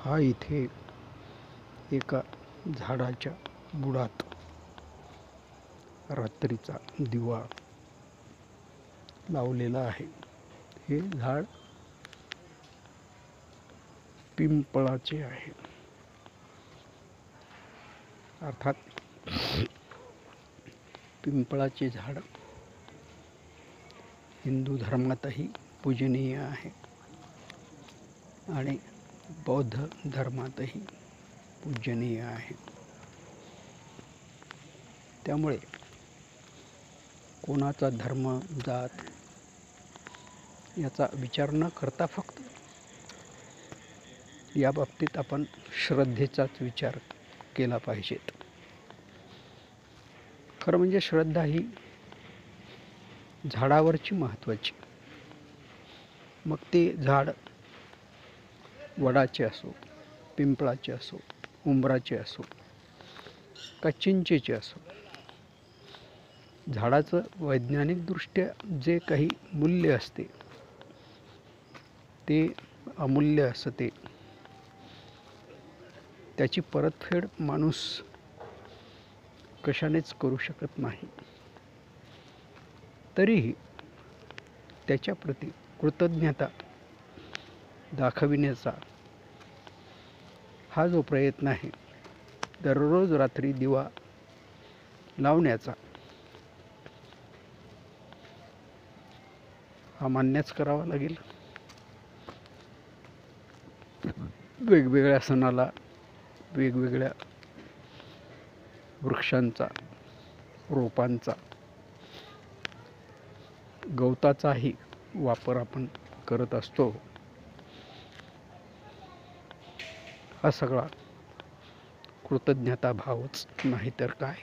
हा इथे एका झाडाच्या बुडात रात्रीचा दिवा लावलेला आहे. हे झाड पिंपळाचे आहे. अर्थात पिंपळाचे झाड हिंदू धर्मातही पूजनीय आहे आणि बौद्ध धर्मातही पूजनीय आहे. त्यामुळे कोणाचा धर्म, जात याचा विचार न करता फक्त या बाबतीत आपण श्रद्धेचाच विचार केला पाहिजेत. खरं म्हणजे श्रद्धा ही झाडावरची महत्त्वाची. मग ते झाड वडाचे असो, पिंपळाचे असो, उंबराचे असो का चिंचेचे असो, झाडाचं वैज्ञानिकदृष्ट्या जे काही मूल्य असते ते अमूल्य असते. त्याची परतफेड माणूस कशानेच करू शकत नाही. तरीही त्याच्याप्रती कृतज्ञता दाखविण्याचा हा जो प्रयत्न आहे, दररोज रात्री दिवा लावण्याचा, हा मान्यच करावा लागेल. वेगवेगळ्या सणाला वेगवेगळ्या वृक्षांचा, रोपांचा, गवताचाही वापर आपण करत असतो. हा सगळा कृतज्ञता भावच नाही तर काय.